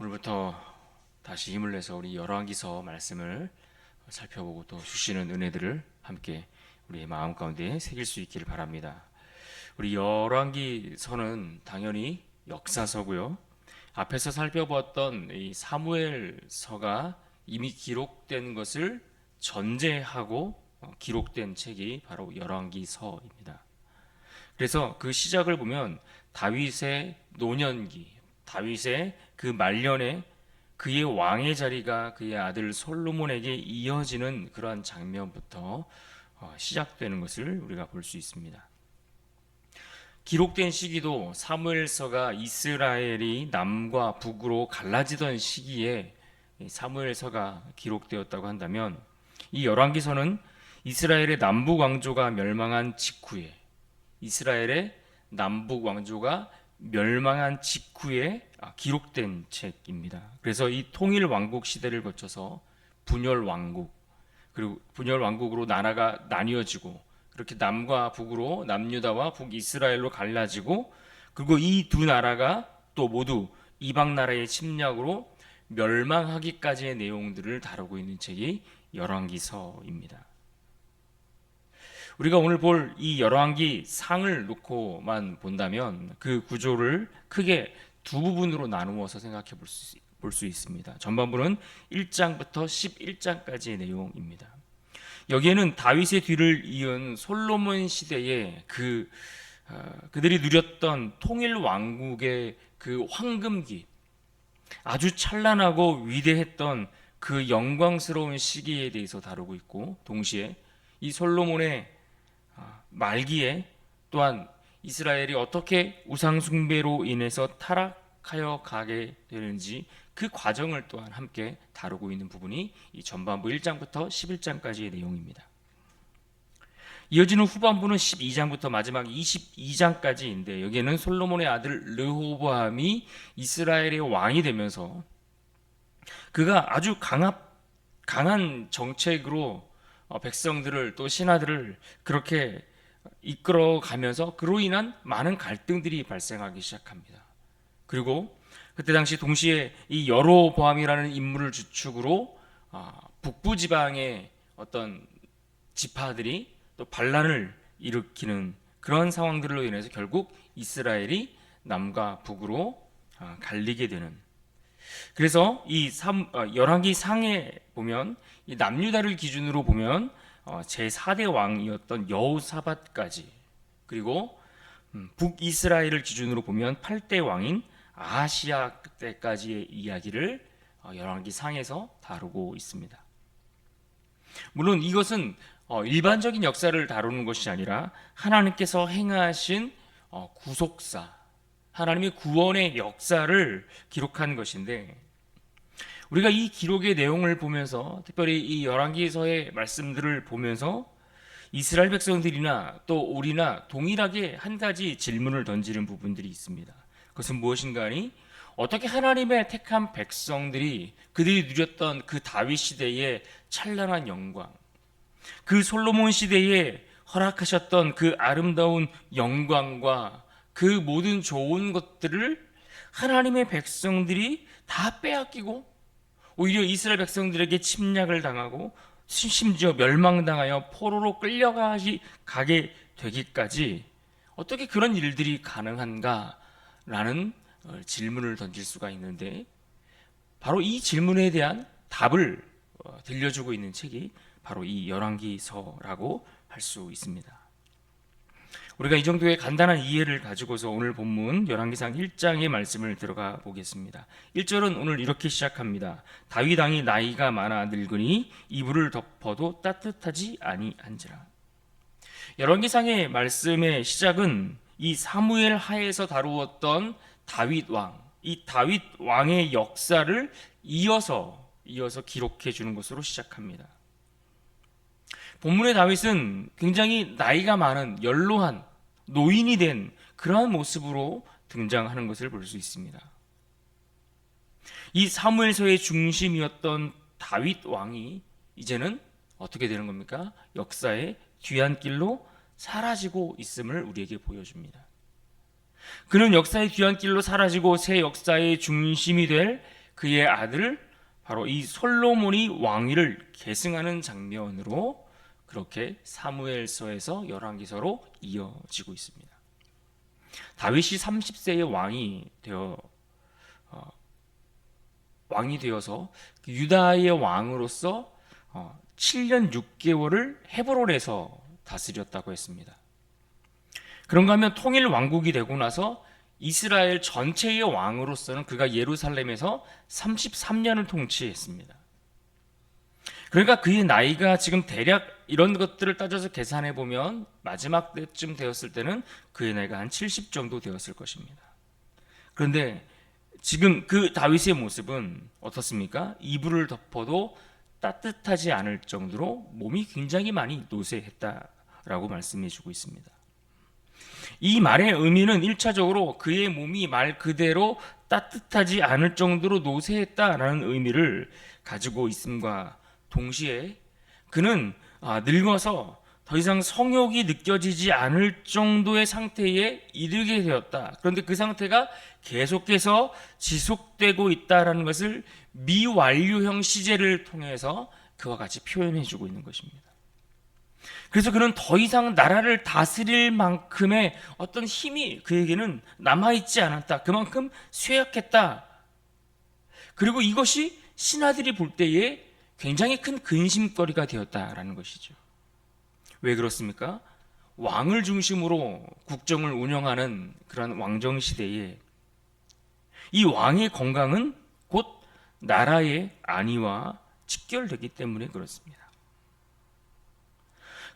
오늘부터 다시 힘을 내서 우리 열왕기서 말씀을 살펴보고 또 주시는 은혜들을 함께 우리의 마음 가운데 새길 수 있기를 바랍니다. 우리 열왕기서는 당연히 역사서고요. 앞에서 살펴보았던 이 사무엘서가 이미 기록된 것을 전제하고 기록된 책이 바로 열왕기서입니다. 그래서 그 시작을 보면 다윗의 노년기, 다윗의 그 말년에 그의 왕의 자리가 그의 아들 솔로몬에게 이어지는 그러한 장면부터 시작되는 것을 우리가 볼 수 있습니다. 기록된 시기도 사무엘서가 이스라엘이 남과 북으로 갈라지던 시기에 사무엘서가 기록되었다고 한다면, 이 열왕기서는 이스라엘의 남북 왕조가 멸망한 직후에 이스라엘의 남북 왕조가 멸망한 직후에 기록된 책입니다. 그래서 이 통일 왕국 시대를 거쳐서 분열 왕국, 그리고 분열 왕국으로 나라가 나뉘어지고, 그렇게 남과 북으로 남유다와 북이스라엘로 갈라지고, 그리고 이 두 나라가 또 모두 이방 나라의 침략으로 멸망하기까지의 내용들을 다루고 있는 책이 열왕기서입니다. 우리가 오늘 볼 이 열왕기 상을 놓고만 본다면 그 구조를 크게 두 부분으로 나누어서 생각해 볼 수 있습니다. 전반부는 1장부터 11장까지의 내용입니다. 여기에는 다윗의 뒤를 이은 솔로몬 시대의 그들이 누렸던 통일 왕국의 그 황금기, 아주 찬란하고 위대했던 그 영광스러운 시기에 대해서 다루고 있고, 동시에 이 솔로몬의 말기에 또한 이스라엘이 어떻게 우상숭배로 인해서 타락하여 가게 되는지 그 과정을 또한 함께 다루고 있는 부분이 이 전반부 1장부터 11장까지의 내용입니다. 이어지는 후반부는 12장부터 마지막 22장까지인데, 여기에는 솔로몬의 아들 르호보암이 이스라엘의 왕이 되면서 그가 아주 강한 정책으로 백성들을 또 신하들을 그렇게 이끌어가면서 그로 인한 많은 갈등들이 발생하기 시작합니다. 그리고 그때 당시 동시에 이 여로보암이라는 인물을 주축으로 북부 지방의 어떤 지파들이 또 반란을 일으키는 그런 상황들로 인해서 결국 이스라엘이 남과 북으로 갈리게 되는, 그래서 이 열왕기 상에 보면 이 남유다를 기준으로 보면 제4대 왕이었던 여호사밧까지, 그리고 북이스라엘을 기준으로 보면 8대 왕인 아하시아 때까지의 이야기를 열왕기 상에서 다루고 있습니다. 물론 이것은 일반적인 역사를 다루는 것이 아니라 하나님께서 행하신 구속사, 하나님의 구원의 역사를 기록한 것인데, 우리가 이 기록의 내용을 보면서, 특별히 이 열왕기서의 말씀들을 보면서 이스라엘 백성들이나 또 우리나 동일하게 한 가지 질문을 던지는 부분들이 있습니다. 그것은 무엇인가 하니, 어떻게 하나님의 택한 백성들이 그들이 누렸던 그 다윗 시대의 찬란한 영광, 그 솔로몬 시대에 허락하셨던 그 아름다운 영광과 그 모든 좋은 것들을 하나님의 백성들이 다 빼앗기고, 오히려 이스라엘 백성들에게 침략을 당하고 심지어 멸망당하여 포로로 끌려가게 되기까지 어떻게 그런 일들이 가능한가라는 질문을 던질 수가 있는데, 바로 이 질문에 대한 답을 들려주고 있는 책이 바로 이 열왕기서라고 할 수 있습니다. 우리가 이 정도의 간단한 이해를 가지고서 오늘 본문 열왕기상 1장의 말씀을 들어가 보겠습니다. 1절은 오늘 이렇게 시작합니다. 다윗 왕이 나이가 많아 늙으니 이불을 덮어도 따뜻하지 아니한지라. 열왕기상의 말씀의 시작은 이 사무엘 하에서 다루었던 다윗 왕, 이 다윗 왕의 역사를 이어서 기록해 주는 것으로 시작합니다. 본문의 다윗은 굉장히 나이가 많은 연로한 노인이 된 그러한 모습으로 등장하는 것을 볼 수 있습니다. 이 사무엘서의 중심이었던 다윗 왕이 이제는 어떻게 되는 겁니까? 역사의 뒤안길로 사라지고 있음을 우리에게 보여줍니다. 그는 역사의 뒤안길로 사라지고 새 역사의 중심이 될 그의 아들 바로 이 솔로몬이 왕위를 계승하는 장면으로 그렇게 사무엘서에서 열왕기서로 이어지고 있습니다. 다윗이 30세의 왕이 되어서 유다의 왕으로서 7년 6개월을 헤브론에서 다스렸다고 했습니다. 그런가 하면 통일 왕국이 되고 나서 이스라엘 전체의 왕으로서는 그가 예루살렘에서 33년을 통치했습니다. 그러니까 그의 나이가 지금 대략 이런 것들을 따져서 계산해 보면 마지막 때쯤 되었을 때는 그의 나이가 한 70 정도 되었을 것입니다. 그런데 지금 그 다윗의 모습은 어떻습니까? 이불을 덮어도 따뜻하지 않을 정도로 몸이 굉장히 많이 노쇠했다라고 말씀해 주고 있습니다. 이 말의 의미는 1차적으로 그의 몸이 말 그대로 따뜻하지 않을 정도로 노쇠했다라는 의미를 가지고 있음과 동시에 그는 늙어서 더 이상 성욕이 느껴지지 않을 정도의 상태에 이르게 되었다. 그런데 그 상태가 계속해서 지속되고 있다라는 것을 미완료형 시제를 통해서 그와 같이 표현해 주고 있는 것입니다. 그래서 그는 더 이상 나라를 다스릴 만큼의 어떤 힘이 그에게는 남아있지 않았다. 그만큼 쇠약했다. 그리고 이것이 신하들이 볼 때에 굉장히 큰 근심거리가 되었다라는 것이죠. 왜 그렇습니까? 왕을 중심으로 국정을 운영하는 그런 왕정 시대에 이 왕의 건강은 곧 나라의 안위와 직결되기 때문에 그렇습니다.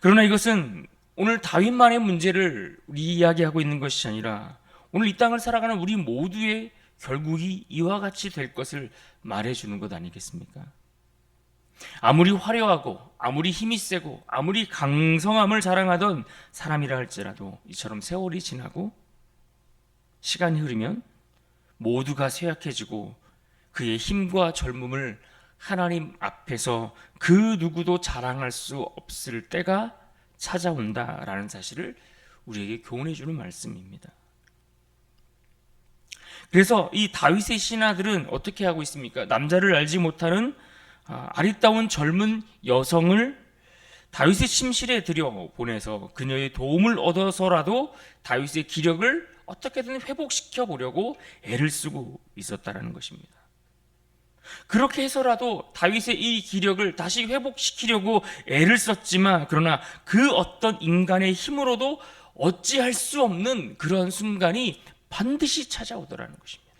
그러나 이것은 오늘 다윗만의 문제를 우리 이야기하고 있는 것이 아니라 오늘 이 땅을 살아가는 우리 모두의 결국이 이와 같이 될 것을 말해주는 것 아니겠습니까? 아무리 화려하고 아무리 힘이 세고 아무리 강성함을 자랑하던 사람이라 할지라도 이처럼 세월이 지나고 시간이 흐르면 모두가 쇠약해지고 그의 힘과 젊음을 하나님 앞에서 그 누구도 자랑할 수 없을 때가 찾아온다라는 사실을 우리에게 교훈해 주는 말씀입니다. 그래서 이 다윗의 신하들은 어떻게 하고 있습니까? 남자를 알지 못하는 아리따운 젊은 여성을 다윗의 침실에 들여 보내서 그녀의 도움을 얻어서라도 다윗의 기력을 어떻게든 회복시켜 보려고 애를 쓰고 있었다라는 것입니다. 그렇게 해서라도 다윗의 이 기력을 다시 회복시키려고 애를 썼지만 그러나 그 어떤 인간의 힘으로도 어찌할 수 없는 그런 순간이 반드시 찾아오더라는 것입니다.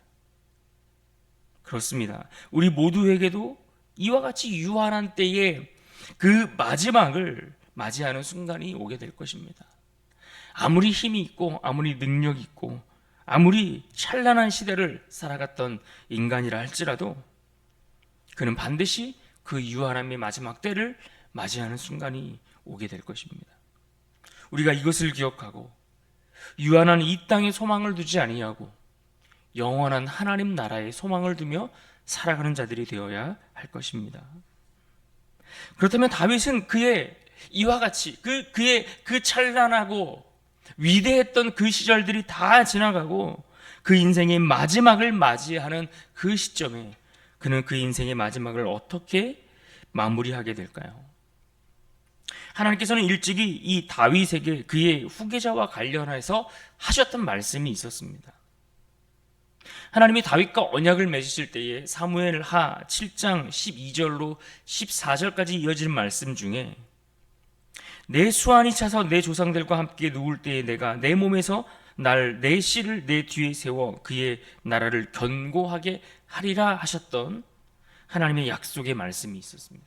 그렇습니다. 우리 모두에게도 이와 같이 유한한 때에 그 마지막을 맞이하는 순간이 오게 될 것입니다. 아무리 힘이 있고 아무리 능력이 있고 아무리 찬란한 시대를 살아갔던 인간이라 할지라도 그는 반드시 그 유한함의 마지막 때를 맞이하는 순간이 오게 될 것입니다. 우리가 이것을 기억하고 유한한 이 땅에 소망을 두지 아니하고 영원한 하나님 나라에 소망을 두며 살아가는 자들이 되어야 할 것입니다. 그렇다면 다윗은 그의 이와 같이 그의 그 찬란하고 위대했던 그 시절들이 다 지나가고 그 인생의 마지막을 맞이하는 그 시점에 그는 그 인생의 마지막을 어떻게 마무리하게 될까요? 하나님께서는 일찍이 이 다윗에게 그의 후계자와 관련해서 하셨던 말씀이 있었습니다. 하나님이 다윗과 언약을 맺으실 때에 사무엘하 7장 12절로 14절까지 이어지는 말씀 중에 내 수완이 차서 내 조상들과 함께 누울 때에 내가 내 몸에서 내 씨를 내 뒤에 세워 그의 나라를 견고하게 하리라 하셨던 하나님의 약속의 말씀이 있었습니다.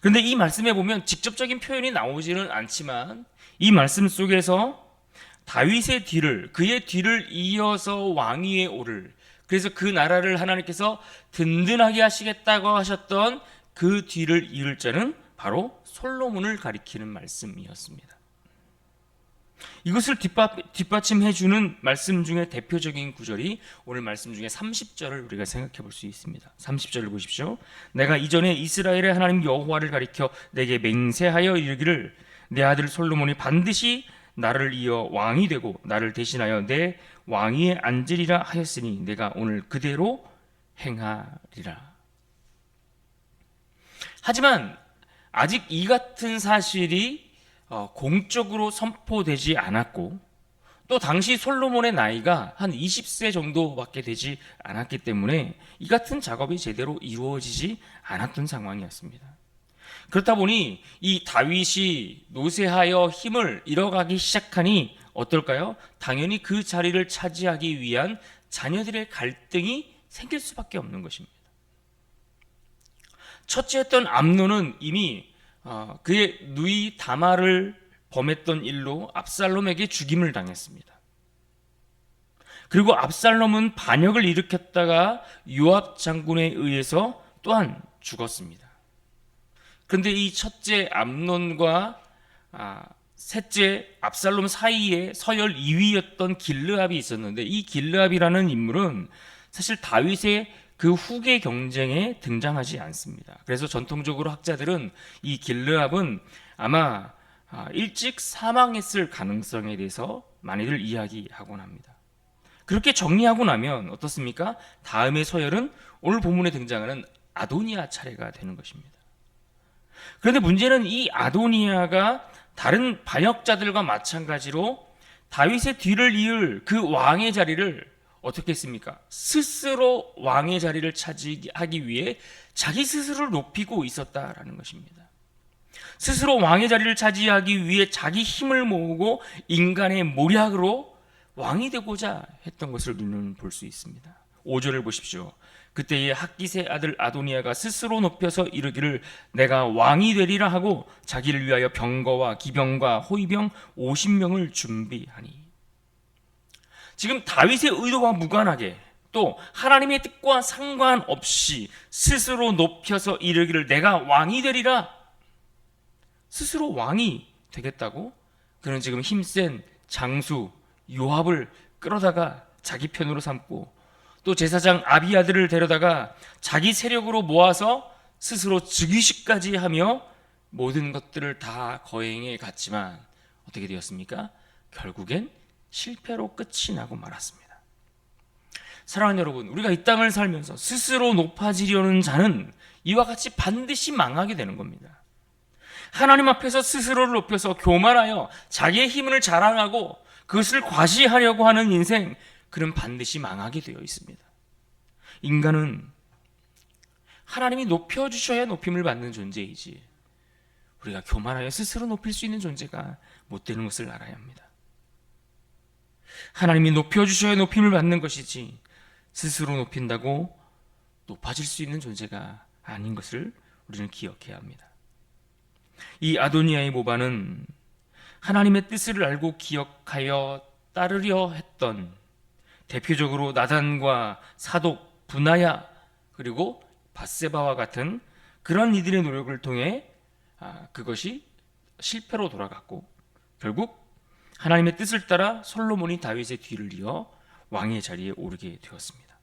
그런데 이 말씀에 보면 직접적인 표현이 나오지는 않지만 이 말씀 속에서 다윗의 뒤를 그의 뒤를 이어서 왕위에 오를 그래서 그 나라를 하나님께서 든든하게 하시겠다고 하셨던 그 뒤를 이을 자는 바로 솔로몬을 가리키는 말씀이었습니다. 이것을 뒷받침해 주는 말씀 중에 대표적인 구절이 오늘 말씀 중에 30절을 우리가 생각해 볼 수 있습니다. 30절을 보십시오. 내가 이전에 이스라엘의 하나님 여호와를 가리켜 내게 맹세하여 이르기를 내 아들 솔로몬이 반드시 나를 이어 왕이 되고 나를 대신하여 내 왕위에 앉으리라 하였으니 내가 오늘 그대로 행하리라. 하지만 아직 이 같은 사실이 공적으로 선포되지 않았고, 또 당시 솔로몬의 나이가 한 20세 정도밖에 되지 않았기 때문에 이 같은 작업이 제대로 이루어지지 않았던 상황이었습니다. 그렇다 보니 이 다윗이 노쇠하여 힘을 잃어가기 시작하니 어떨까요? 당연히 그 자리를 차지하기 위한 자녀들의 갈등이 생길 수밖에 없는 것입니다. 첫째였던 암논은 이미 그의 누이 다말을 범했던 일로 압살롬에게 죽임을 당했습니다. 그리고 압살롬은 반역을 일으켰다가 요압 장군에 의해서 또한 죽었습니다. 그런데 이 첫째 암논과 셋째 압살롬 사이에 서열 2위였던 길르압이 있었는데, 이 길르압이라는 인물은 사실 다윗의 그 후계 경쟁에 등장하지 않습니다. 그래서 전통적으로 학자들은 이 길르압은 아마 일찍 사망했을 가능성에 대해서 많이들 이야기하곤 합니다. 그렇게 정리하고 나면 어떻습니까? 다음의 서열은 오늘 본문에 등장하는 아도니아 차례가 되는 것입니다. 그런데 문제는 이 아도니아가 다른 반역자들과 마찬가지로 다윗의 뒤를 이을 그 왕의 자리를 어떻게 했습니까? 스스로 왕의 자리를 차지하기 위해 자기 스스로를 높이고 있었다라는 것입니다. 스스로 왕의 자리를 차지하기 위해 자기 힘을 모으고 인간의 모략으로 왕이 되고자 했던 것을 우리는 볼 수 있습니다. 5절을 보십시오. 그때의 학깃의 아들 아도니아가 스스로 높여서 이르기를 내가 왕이 되리라 하고 자기를 위하여 병거와 기병과 호위병 50명을 준비하니. 지금 다윗의 의도와 무관하게 또 하나님의 뜻과 상관없이 스스로 높여서 이르기를 내가 왕이 되리라, 스스로 왕이 되겠다고 그는 지금 힘센 장수 요압을 끌어다가 자기 편으로 삼고, 또 제사장 아비아들을 데려다가 자기 세력으로 모아서 스스로 즉위식까지 하며 모든 것들을 다 거행해 갔지만 어떻게 되었습니까? 결국엔 실패로 끝이 나고 말았습니다. 사랑하는 여러분, 우리가 이 땅을 살면서 스스로 높아지려는 자는 이와 같이 반드시 망하게 되는 겁니다. 하나님 앞에서 스스로를 높여서 교만하여 자기의 힘을 자랑하고 그것을 과시하려고 하는 인생, 그는 반드시 망하게 되어 있습니다. 인간은 하나님이 높여주셔야 높임을 받는 존재이지, 우리가 교만하여 스스로 높일 수 있는 존재가 못 되는 것을 알아야 합니다. 하나님이 높여주셔야 높임을 받는 것이지, 스스로 높인다고 높아질 수 있는 존재가 아닌 것을 우리는 기억해야 합니다. 이 아도니아의 모반은 하나님의 뜻을 알고 기억하여 따르려 했던, 대표적으로 나단과 사독, 분하야, 그리고 밧세바와 같은 그런 이들의 노력을 통해 그것이 실패로 돌아갔고, 결국 하나님의 뜻을 따라 솔로몬이 다윗의 뒤를 이어 왕의 자리에 오르게 되었습니다.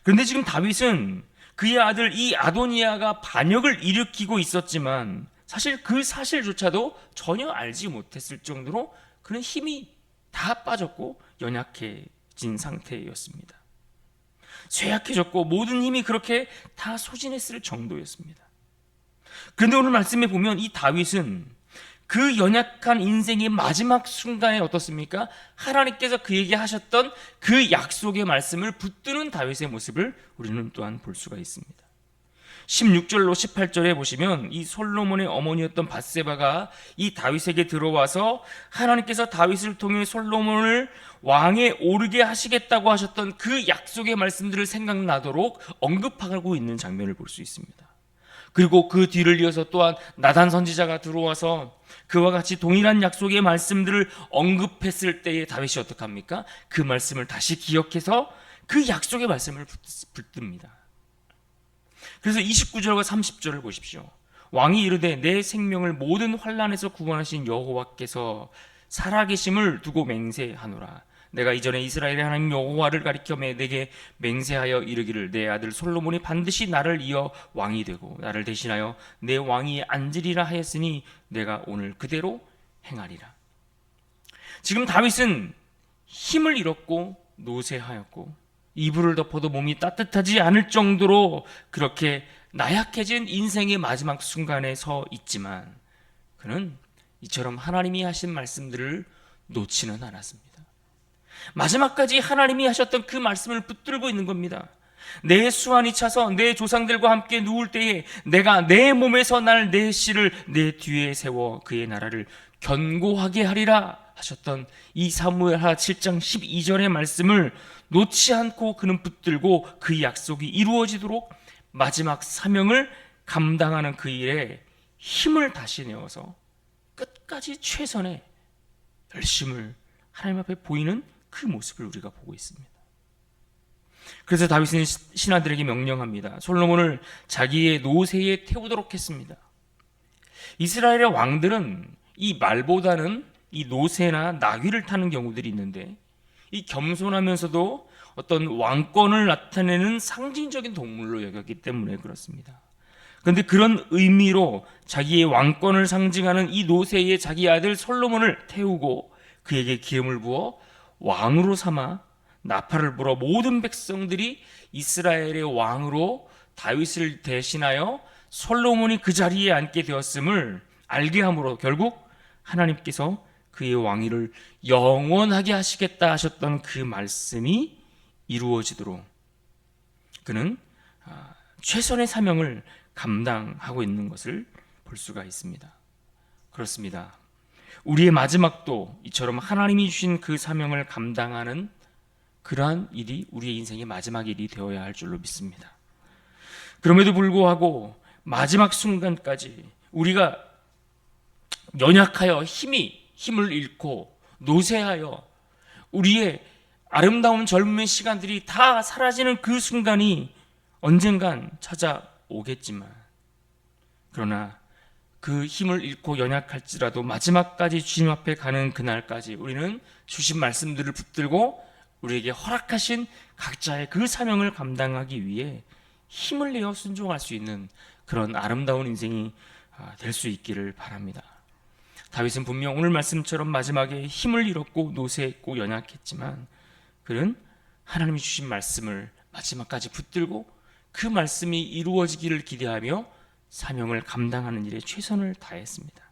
그런데 지금 다윗은 그의 아들 이 아도니아가 반역을 일으키고 있었지만 사실 그 사실조차도 전혀 알지 못했을 정도로 그는 힘이 다 빠졌고 연약해진 상태였습니다. 쇠약해졌고 모든 힘이 그렇게 다 소진했을 정도였습니다. 그런데 오늘 말씀에 보면 이 다윗은 그 연약한 인생의 마지막 순간에 어떻습니까? 하나님께서 그에게 하셨던 그 약속의 말씀을 붙드는 다윗의 모습을 우리는 또한 볼 수가 있습니다. 16절로 18절에 보시면 이 솔로몬의 어머니였던 밧세바가 이 다윗에게 들어와서 하나님께서 다윗을 통해 솔로몬을 왕에 오르게 하시겠다고 하셨던 그 약속의 말씀들을 생각나도록 언급하고 있는 장면을 볼 수 있습니다. 그리고 그 뒤를 이어서 또한 나단 선지자가 들어와서 그와 같이 동일한 약속의 말씀들을 언급했을 때에 다윗이 어떻게 합니까? 그 말씀을 다시 기억해서 그 약속의 말씀을 붙듭니다. 그래서 29절과 30절을 보십시오. 왕이 이르되 내 생명을 모든 환난에서 구원하신 여호와께서 살아계심을 두고 맹세하노라. 내가 이전에 이스라엘의 하나님 여호와를 가리켜 내게 맹세하여 이르기를 내 아들 솔로몬이 반드시 나를 이어 왕이 되고 나를 대신하여 내 왕위에 앉으리라 하였으니 내가 오늘 그대로 행하리라. 지금 다윗은 힘을 잃었고 노쇠하였고 이불을 덮어도 몸이 따뜻하지 않을 정도로 그렇게 나약해진 인생의 마지막 순간에 서 있지만 그는 이처럼 하나님이 하신 말씀들을 놓지는 않았습니다. 마지막까지 하나님이 하셨던 그 말씀을 붙들고 있는 겁니다. 내 수완이 차서 내 조상들과 함께 누울 때에 내가 내 몸에서 날 내 씨를 내 뒤에 세워 그의 나라를 견고하게 하리라 하셨던 이 사무엘하 7장 12절의 말씀을 놓지 않고 그는 붙들고 그 약속이 이루어지도록 마지막 사명을 감당하는 그 일에 힘을 다시 내어서 끝까지 최선의 열심을 하나님 앞에 보이는 그 모습을 우리가 보고 있습니다. 그래서 다윗은 신하들에게 명령합니다. 솔로몬을 자기의 노새에 태우도록 했습니다. 이스라엘의 왕들은 이 말보다는 이 노새나 나귀를 타는 경우들이 있는데 이 겸손하면서도 어떤 왕권을 나타내는 상징적인 동물로 여겼기 때문에 그렇습니다. 그런데 그런 의미로 자기의 왕권을 상징하는 이 노새에 자기 아들 솔로몬을 태우고 그에게 기름을 부어 왕으로 삼아 나팔을 불어 모든 백성들이 이스라엘의 왕으로 다윗을 대신하여 솔로몬이 그 자리에 앉게 되었음을 알게 함으로 결국 하나님께서 그의 왕위를 영원하게 하시겠다 하셨던 그 말씀이 이루어지도록 그는 최선의 사명을 감당하고 있는 것을 볼 수가 있습니다. 그렇습니다. 우리의 마지막도 이처럼 하나님이 주신 그 사명을 감당하는 그러한 일이 우리의 인생의 마지막 일이 되어야 할 줄로 믿습니다. 그럼에도 불구하고 마지막 순간까지 우리가 연약하여 힘을 잃고 노쇠하여 우리의 아름다운 젊은 시간들이 다 사라지는 그 순간이 언젠간 찾아오겠지만 그러나 그 힘을 잃고 연약할지라도 마지막까지 주님 앞에 가는 그날까지 우리는 주신 말씀들을 붙들고 우리에게 허락하신 각자의 그 사명을 감당하기 위해 힘을 내어 순종할 수 있는 그런 아름다운 인생이 될 수 있기를 바랍니다. 다윗은 분명 오늘 말씀처럼 마지막에 힘을 잃었고 노쇠했고 연약했지만 그는 하나님이 주신 말씀을 마지막까지 붙들고 그 말씀이 이루어지기를 기대하며 사명을 감당하는 일에 최선을 다했습니다.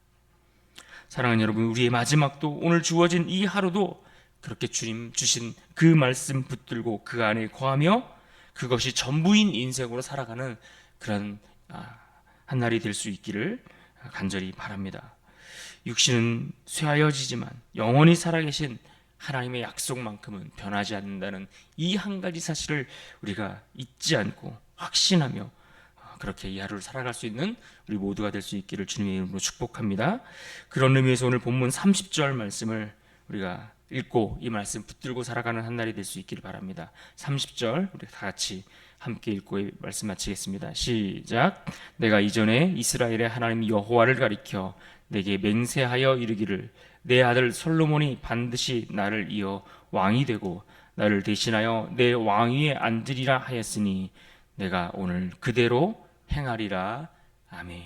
사랑하는 여러분, 우리의 마지막도 오늘 주어진 이 하루도 그렇게 주님 주신 그 말씀 붙들고 그 안에 거하며 그것이 전부인 인생으로 살아가는 그런 한 날이 될 수 있기를 간절히 바랍니다. 육신은 쇠하여지지만 영원히 살아계신 하나님의 약속만큼은 변하지 않는다는 이 한 가지 사실을 우리가 잊지 않고 확신하며 그렇게 이 하루를 살아갈 수 있는 우리 모두가 될 수 있기를 주님의 이름으로 축복합니다. 그런 의미에서 오늘 본문 30절 말씀을 우리가 읽고 이 말씀 붙들고 살아가는 한 날이 될 수 있기를 바랍니다. 30절 우리 다 같이 함께 읽고 말씀 마치겠습니다. 시작. 내가 이전에 이스라엘의 하나님 여호와를 가리켜 내게 맹세하여 이르기를 내 아들 솔로몬이 반드시 나를 이어 왕이 되고 나를 대신하여 내 왕위에 앉으리라 하였으니 내가 오늘 그대로 행하리라. 아멘.